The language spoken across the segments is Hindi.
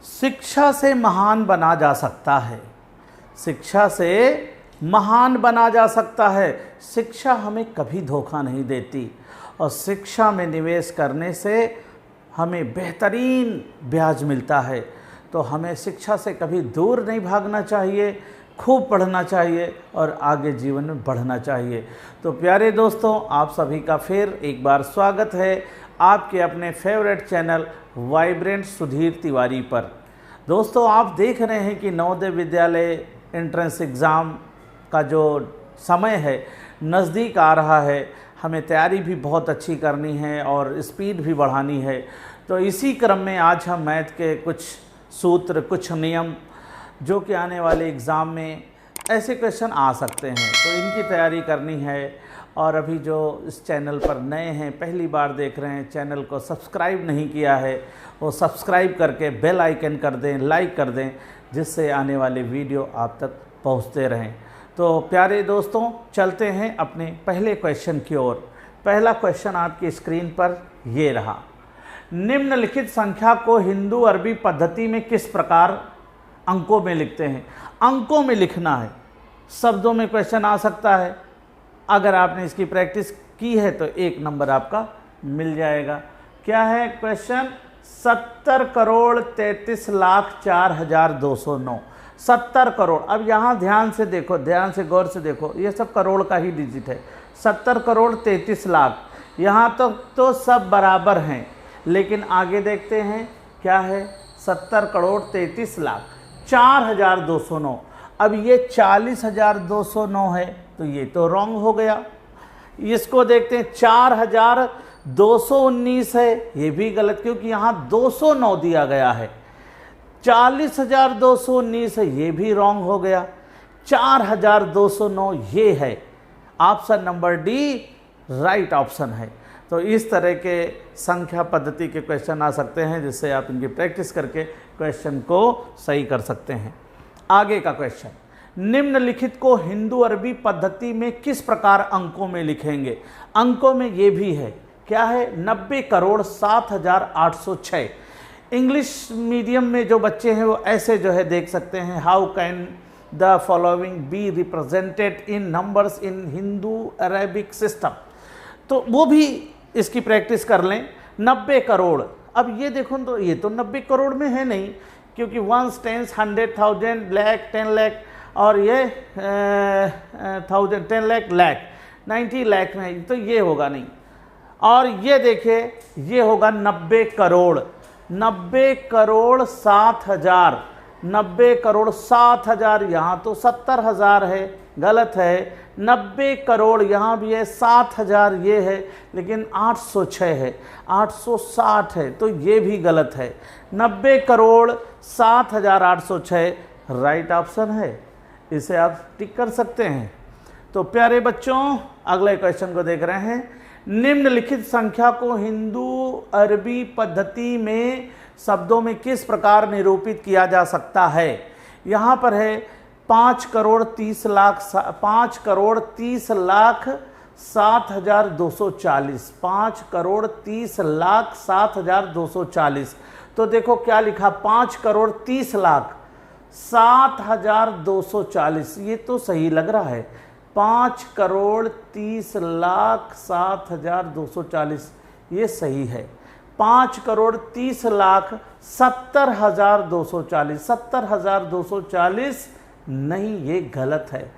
शिक्षा से महान बना जा सकता है। शिक्षा से महान बना जा सकता है। शिक्षा हमें कभी धोखा नहीं देती और शिक्षा में निवेश करने से हमें बेहतरीन ब्याज मिलता है। तो हमें शिक्षा से कभी दूर नहीं भागना चाहिए, खूब पढ़ना चाहिए और आगे जीवन में बढ़ना चाहिए। तो प्यारे दोस्तों, आप सभी का फिर एक बार स्वागत है आपके अपने favourite channel vibrant Sudhir Tiwari पर। दोस्तों, आप देख रहे हैं कि नवोदय विद्यालय एंट्रेंस एग्ज़ाम का जो समय है नज़दीक आ रहा है। हमें तैयारी भी बहुत अच्छी करनी है और स्पीड भी बढ़ानी है। तो इसी क्रम में आज हम मैथ के कुछ सूत्र, कुछ नियम जो कि आने वाले एग्ज़ाम में ऐसे क्वेश्चन आ सकते हैं, तो इनकी तैयारी करनी है। और अभी जो इस चैनल पर नए हैं, पहली बार देख रहे हैं, चैनल को सब्सक्राइब नहीं किया है, वो सब्सक्राइब करके बेल आइकन कर दें, लाइक कर दें, जिससे आने वाले वीडियो आप तक पहुंचते रहें। तो प्यारे दोस्तों, चलते हैं अपने पहले क्वेश्चन की ओर। पहला क्वेश्चन आपकी स्क्रीन पर ये रहा। निम्नलिखित संख्या को हिंदू अरबी पद्धति में किस प्रकार अंकों में लिखते हैं? अंकों में लिखना है, शब्दों में क्वेश्चन आ सकता है। अगर आपने इसकी प्रैक्टिस की है तो 1 नंबर आपका मिल जाएगा। क्या है क्वेश्चन? 70,33,04,209। 70 करोड़। अब यहाँ ध्यान से देखो, ध्यान से गौर से देखो, ये सब करोड़ का ही डिजिट है। 70,33,00,000। यहाँ तक तो सब बराबर हैं, लेकिन आगे देखते हैं क्या है। 70,33,00,000 4,209। अब ये 40,209 है, तो ये तो रॉन्ग हो गया। इसको देखते हैं, 4,219 है, ये भी गलत, क्योंकि यहाँ 209 दिया गया है। 40,219 है, ये भी रॉन्ग हो गया। 4,209 ये है। Option number D right option है। तो इस तरह के संख्या पद्धति के क्वेश्चन आ सकते हैं, जिससे आप इनकी प्रैक्टिस करके क्वेश्चन को सही कर सकते हैं। आगे का क्वेश्चन, निम्नलिखित को हिंदू अरबी पद्धति में किस प्रकार अंकों में लिखेंगे? अंकों में ये भी है, क्या है? 90,07,806। इंग्लिश मीडियम में जो बच्चे हैं वो ऐसे जो है देख सकते हैं, how can the following be represented in numbers in Hindu Arabic system. तो वो भी इसकी प्रैक्टिस कर लें। 90 करोड़। अब ये देखो, तो ये तो 90 करोड़ में है नहीं, क्योंकि 1 10 100,000 लाख 10 लाख और ये 1000 10 लाख 90 लाख में, तो ये होगा नहीं। और ये देखिए, ये होगा 90 करोड़। 90 करोड़ 7,000। 90 करोड़ 7,000। यहाँ तो 70,000 है, गलत है। 90 करोड़ यहाँ भी है, 7,000 ये है, लेकिन 806 है, 860 है, तो ये भी गलत है। 90 करोड़ 7,806 राइट ऑप्शन है, इसे आप टिक कर सकते हैं। तो प्यारे बच्चों, अगले क्वेश्चन को देख रहे हैं। निम्नलिखित संख्या को हिंदू अरबी पद्धति में शब्दों में किस प्रकार निरूपित किया जा सकता है? यहाँ पर है 5,30,00,000 5,30,07,240। 5,30,07,240। तो देखो क्या लिखा, 5,30,07,240। ये तो सही लग रहा है। 5,30,07,240 ये सही है। 5,30,70,240 70,240 नहीं, ये गलत है।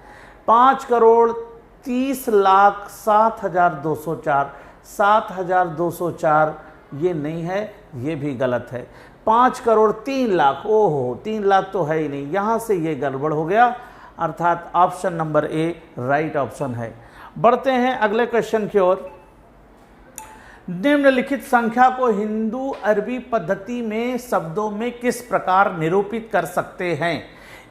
5,30,07,204 7,204 ये नहीं है, ये भी गलत है। 5,03,00,000, ओहो 3 लाख तो है ही नहीं, यहाँ से ये गड़बड़ हो गया, अर्थात option number A right option है। बढ़ते हैं अगले क्वेश्चन की ओर। निम्नलिखित संख्या को हिंदू अरबी पद्धति में शब्दों में किस प्रकार निरूपित कर सकते हैं?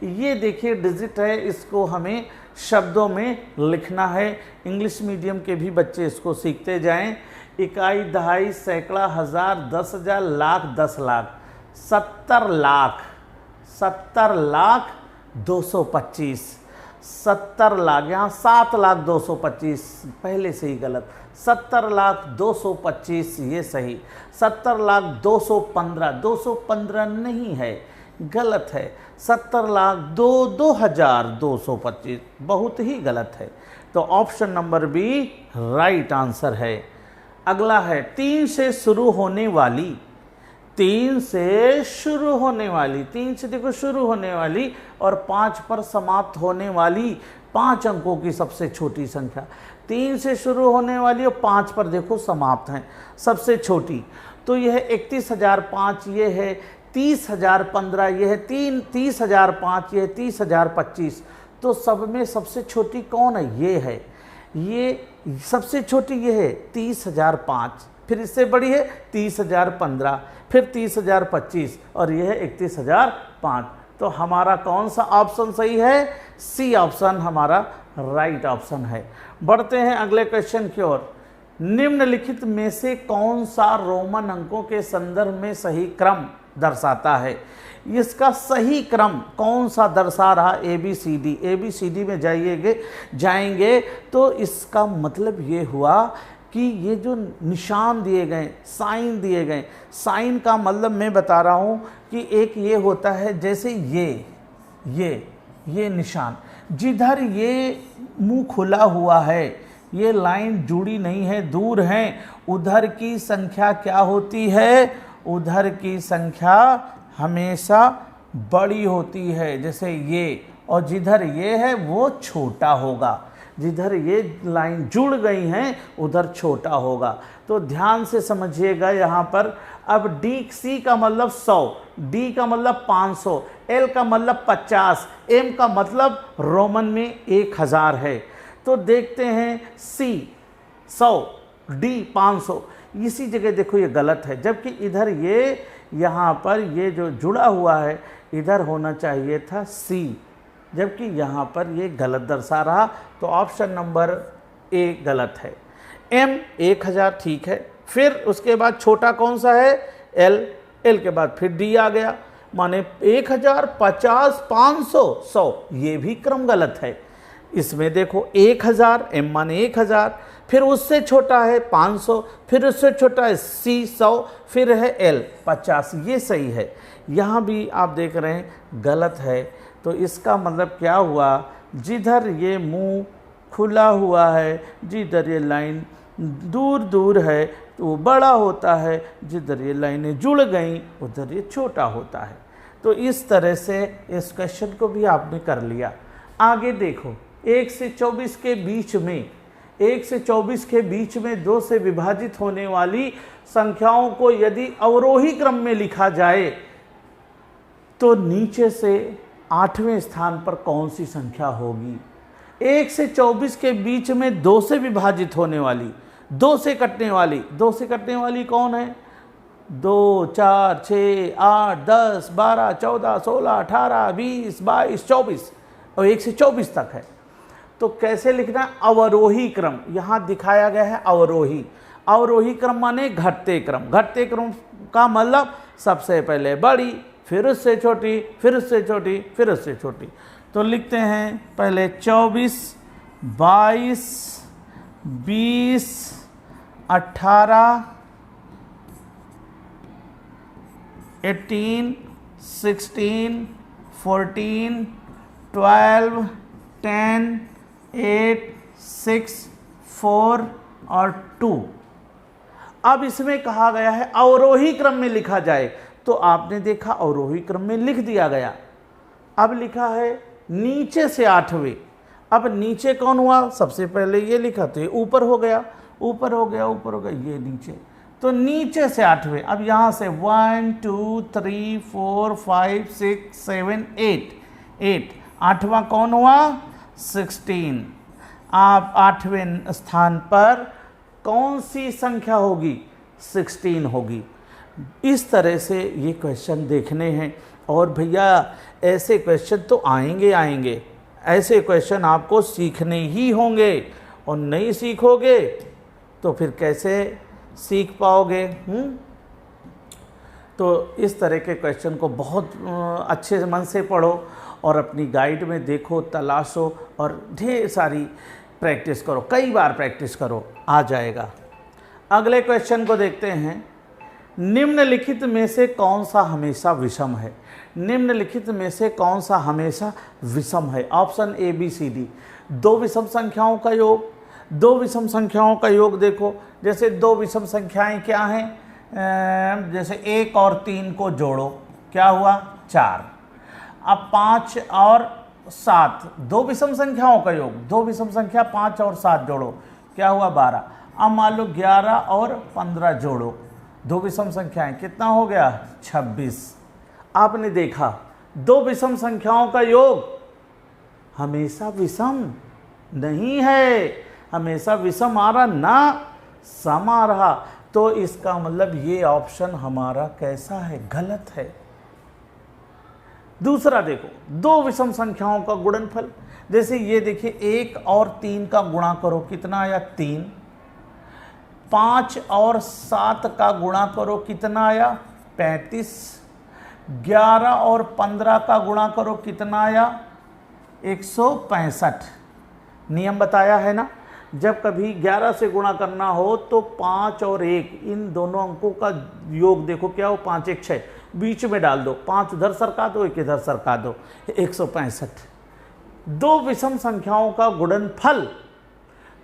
ये देखिए डिजिट है, इसको हमें शब्दों में लिखना है। इंग्लिश मीडियम के भी बच्चे इसको सीखते जाएं। इकाई, दहाई, सैकड़ा, हज़ार, 10,000, लाख, 10 लाख, 70 लाख, 70,225, 70 लाख, यहाँ 7,225 पहले से ही गलत, 70,02,25 ये सही, 70,02,15 215 नहीं है, गलत है। 70,02,225 बहुत ही गलत है। तो option number B right answer है। अगला है 3 से शुरू होने वाली, 3 से शुरू होने वाली, 3 से देखो शुरू होने वाली और 5 पर समाप्त होने वाली 5 अंकों की सबसे छोटी संख्या। 3 से शुरू होने वाली और 5 पर देखो समाप्त हैं सबसे छोटी। तो यह 31,005, ये है 30,015, यह है 30,005, यह है 30,025। तो सब में सबसे छोटी कौन है? ये है, ये सबसे छोटी ये है 30,005, फिर इससे बड़ी है 30,015, फिर 30,025 और यह है 31,005। तो हमारा कौन सा ऑप्शन सही है? सी ऑप्शन हमारा राइट ऑप्शन है। बढ़ते हैं अगले क्वेश्चन की ओर। निम्नलिखित में से कौन सा रोमन अंकों के संदर्भ में सही क्रम दर्शाता है? इसका सही क्रम कौन सा दर्शा रहा? ABCD, ABCD में जाएंगे तो इसका मतलब ये हुआ कि ये जो निशान दिए गए, साइन दिए गए, साइन का मतलब मैं बता रहा हूँ कि एक ये होता है जैसे ये निशान, जिधर ये मुंह खुला हुआ है, ये लाइन जुड़ी नहीं है, दूर है, उधर की संख्या क्या होती है? उधर की संख्या हमेशा बड़ी होती है, जैसे ये, और जिधर ये है वो छोटा होगा, जिधर ये लाइन जुड़ गई हैं उधर छोटा होगा। तो ध्यान से समझिएगा यहाँ पर। अब DC का मतलब 100, D का मतलब 500, L का मतलब 50, M का मतलब रोमन में 1000 है। तो देखते हैं C 100, D 500, इसी जगह देखो ये गलत है, जबकि इधर ये यहाँ पर ये जो जुड़ा हुआ है इधर होना चाहिए था C, जबकि यहाँ पर ये गलत दर्शा रहा। तो ऑप्शन नंबर A गलत है। M 1000 ठीक है, फिर उसके बाद छोटा कौन सा है? L के बाद फिर D आ गया, माने 1000, 50, 500, 100, ये भी क्रम गलत है। इसमें देखो 1000, M माने 1000, फिर उससे छोटा है 500, फिर उससे छोटा है C 100, फिर है L 50, ये सही है। यहाँ भी आप देख रहे हैं गलत है। तो इसका मतलब क्या हुआ? जिधर ये मुंह खुला हुआ है, जिधर ये लाइन दूर दूर है तो वो बड़ा होता है, जिधर ये लाइनें जुड़ गई उधर ये छोटा होता है। तो इस तरह से इस क्वेश्चन को भी आपने कर लिया। आगे देखो, 1 से 24 के बीच में, 1 से 24 के बीच में 2 से विभाजित होने वाली संख्याओं को यदि अवरोही क्रम में लिखा जाए तो नीचे से 8वें स्थान पर कौन सी संख्या होगी? 1 से 24 के बीच में 2 से विभाजित होने वाली, 2 से कटने वाली कौन है? 2, 4, 6, 8, 10, 12, 14, 16, 18, 20, 22, 24 और 1 से 24 तक है। तो कैसे लिखना? अवरोही क्रम, यहाँ दिखाया गया है अवरोही। अवरोही क्रम माने घटते क्रम। घटते क्रम का मतलब सबसे पहले बड़ी, फिर उससे छोटी, फिर उससे छोटी, फिर उससे छोटी। तो लिखते हैं पहले 24, 22, 20, 18, 18, 16, 14, 12, 10, 8, 6, 4 और 2। अब इसमें कहा गया है अवरोही क्रम में लिखा जाए, तो आपने देखा अवरोही क्रम में लिख दिया गया। अब लिखा है नीचे से 8वें। अब नीचे कौन हुआ? सबसे पहले ये लिखा तो ये ऊपर हो गया, ऊपर हो गया, ये नीचे। तो नीचे से 8वें। अब यहाँ से 1, 2, 3, 4, 5, 6, 7, 8, 8वां कौन हुआ? 16। आप 8वें स्थान पर कौन सी संख्या होगी? 16 होगी। इस तरह से ये क्वेश्चन देखने हैं। और भैया ऐसे क्वेश्चन तो आएंगे, ऐसे क्वेश्चन आपको सीखने ही होंगे, और नहीं सीखोगे तो फिर कैसे सीख पाओगे? तो इस तरह के क्वेश्चन को बहुत अच्छे मन से पढ़ो और अपनी गाइड में देखो, तलाशो और ढेर सारी प्रैक्टिस करो, कई बार प्रैक्टिस करो, आ जाएगा। अगले क्वेश्चन को देखते हैं। निम्नलिखित में से कौन सा हमेशा विषम है? निम्नलिखित में से कौन सा हमेशा विषम है? Option A B C D. दो विषम संख्याओं का योग, दो विषम संख्याओं का योग देखो, जैसे दो विषम संख्याएं क्या हैं, जैसे 1 और 3 को जोड़ो, क्या हुआ 4। अब 5 और 7, दो विषम संख्याओं का योग, दो विषम संख्या 5 और 7 जोड़ो, क्या हुआ 12। अब मान लो 11 और 15 जोड़ो, दो विषम संख्याएं, कितना हो गया 26। आपने देखा दो विषम संख्याओं का योग हमेशा विषम नहीं है, हमेशा विषम आ रहा ना सम आ रहा, तो इसका मतलब ये ऑप्शन हमारा कैसा है, गलत है। दूसरा देखो, दो विषम संख्याओं का गुणनफल, जैसे ये देखिए 1 और 3 का गुणा करो, कितना आया 3। 5 और 7 का गुणा करो, कितना आया 35। 11 और 15 का गुणा करो, कितना आया 165। नियम बताया है ना, जब कभी 11 से गुणा करना हो तो 5 और 1 इन दोनों अंकों का योग देखो, क्या हो 5 1 6, बीच में डाल दो, 5 उधर सरका दो, 1 इधर सरका दो, 165। दो विषम संख्याओं का गुणनफल,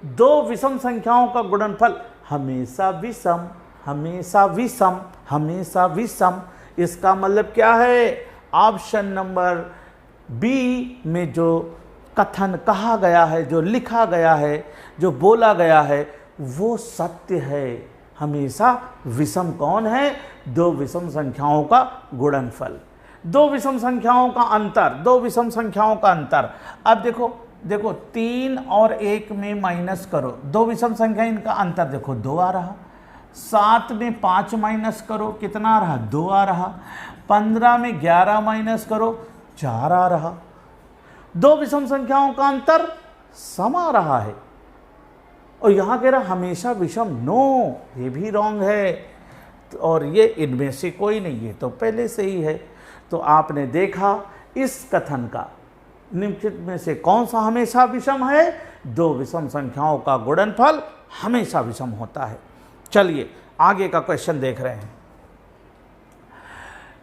दो विषम संख्याओं का गुणनफल हमेशा विषम, हमेशा विषम, हमेशा विषम। इसका मतलब क्या है, ऑप्शन नंबर बी में जो कथन कहा गया है, जो लिखा गया है, जो बोला गया है, वो सत्य है। हमेशा विषम कौन है, दो विषम संख्याओं का गुणनफल, दो विषम संख्याओं का अंतर, दो विषम संख्याओं का अंतर। अब देखो देखो 3 और 1 में माइनस करो, दो विषम संख्या, इनका अंतर देखो 2 आ रहा। 7 में 5 माइनस करो, कितना आ रहा 2 आ रहा। 15 में 11 माइनस करो, 4 आ रहा। दो विषम संख्याओं का अंतर सम आ रहा है, और यहां कह रहा हमेशा विषम, नो, ये भी रॉन्ग है, और ये इनमें से कोई नहीं, ये तो पहले से ही है। तो आपने देखा इस कथन का निम्नलिखित में से कौन सा हमेशा विषम है, दो विषम संख्याओं का गुणनफल हमेशा विषम होता है। चलिए आगे का क्वेश्चन देख रहे हैं।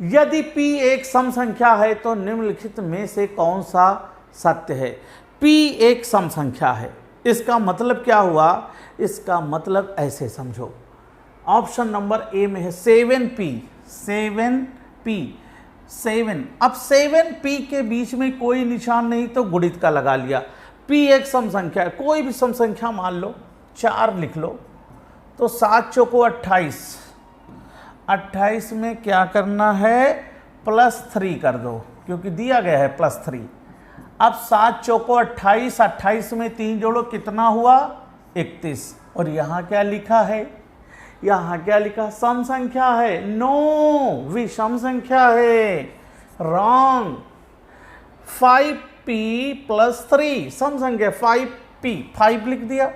यदि p एक सम संख्या है तो निम्नलिखित में से कौन सा सत्य है? p एक सम संख्या है, इसका मतलब क्या हुआ, इसका मतलब ऐसे समझो, ऑप्शन नंबर ए में है 7p, 7p, 7। अब 7p के बीच में कोई निशान नहीं तो गुणित का लगा लिया। p एक सम संख्या है, कोई भी सम संख्या मान लो, 4 लिख लो, तो 7 चौको 28, 28 में क्या करना है +3 कर दो, क्योंकि दिया गया है +3। अब 7 चौको 28, 28 में 3 जोड़ो, कितना हुआ 31। और यहाँ क्या लिखा है, यहाँ क्या लिखा, सम संख्या है, नो, विषम संख्या है, रॉन्ग। 5p + 3 सम संख्या, 5p, 5 लिख दिया,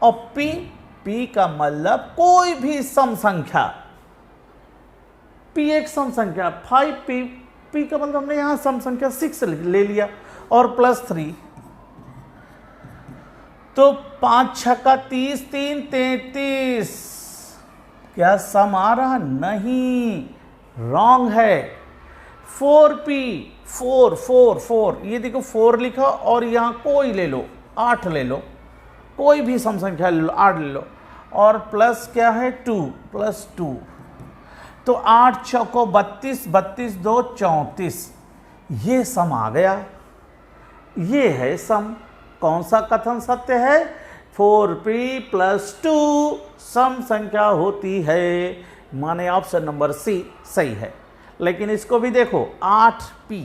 और p का मतलब कोई भी सम संख्या, p एक सम संख्या, 5p, p का मतलब हमने यहां सम संख्या 6 ले लिया, और +3, तो 5 छक्का 30, 3 33, क्या सम आ रहा, नहीं, रॉन्ग है। 4p, 4 4 4, ये देखो 4 लिखा, और यहां कोई ले लो, 8 ले लो, कोई भी सम संख्या ले लो, 8 ले लो, और प्लस क्या है 2, +2, तो 8 चौको 32, 32 2 34, ये सम आ गया, ये है सम। कौन सा कथन सत्य है, 4p + 2 सम संख्या होती है, माने ऑप्शन नंबर सी सही है। लेकिन इसको भी देखो 8p,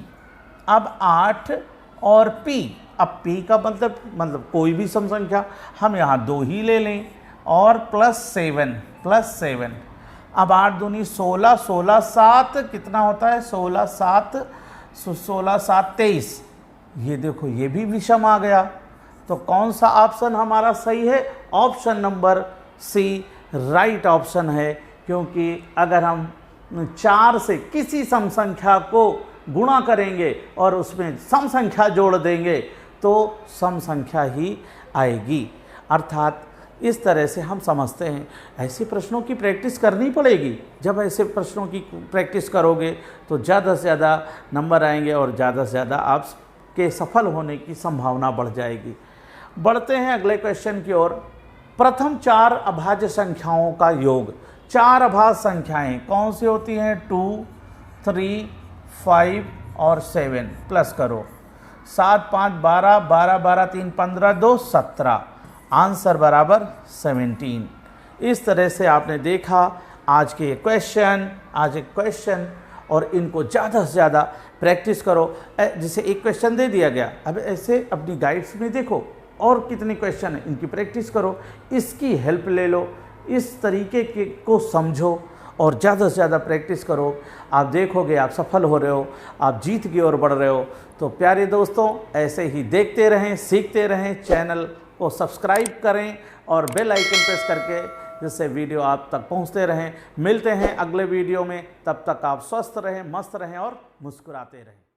अब 8 और p, अब p का मतलब कोई भी सम संख्या, हम यहाँ 2 ही ले लें, और +7, अब 8 दूनी 16, 16 7 कितना होता है, 16 7 23, ये देखो ये भी विषम आ गया। तो कौन सा ऑप्शन हमारा सही है, option number C right option है, क्योंकि अगर हम 4 से किसी सम संख्या को गुणा करेंगे और उसमें सम संख्या जोड़ देंगे तो सम संख्या ही आएगी। अर्थात इस तरह से हम समझते हैं ऐसे प्रश्नों की प्रैक्टिस करनी पड़ेगी। जब ऐसे प्रश्नों की प्रैक्टिस करोगे तो ज़्यादा से ज़्यादा नंबर आएंगे और ज़्यादा से ज़्यादा आपके सफल होने की संभावना बढ़ जाएगी। बढ़ते हैं अगले क्वेश्चन की ओर। प्रथम 4 अभाज्य संख्याओं का योग। 4 अभाज्य संख्याएं कौन सी होती हैं? 2, 3, 5 और 7। प्लस करो 7, 5, 12, 12, 12, 3, 15, 2, 17। आंसर बराबर 17। इस तरह से आपने देखा आज के क्वेश्चन और इनको ज़्यादा से ज़्यादा प्रैक्टिस करो। जैसे एक क्वेश्चन दे दिया गया, अब ऐसे अपनी गाइड्स में देखो और कितने क्वेश्चन हैं, इनकी प्रैक्टिस करो, इसकी हेल्प ले लो, इस तरीके के को समझो और ज़्यादा से ज़्यादा प्रैक्टिस करो। आप देखोगे आप सफल हो रहे हो, आप जीत की ओर बढ़ रहे हो। तो प्यारे दोस्तों, ऐसे ही देखते रहें, सीखते रहें, चैनल को सब्सक्राइब करें और बेल आइकन प्रेस करके, जिससे वीडियो आप तक पहुंचते रहें। मिलते हैं अगले वीडियो में, तब तक आप स्वस्थ रहें, मस्त रहें और मुस्कुराते रहें।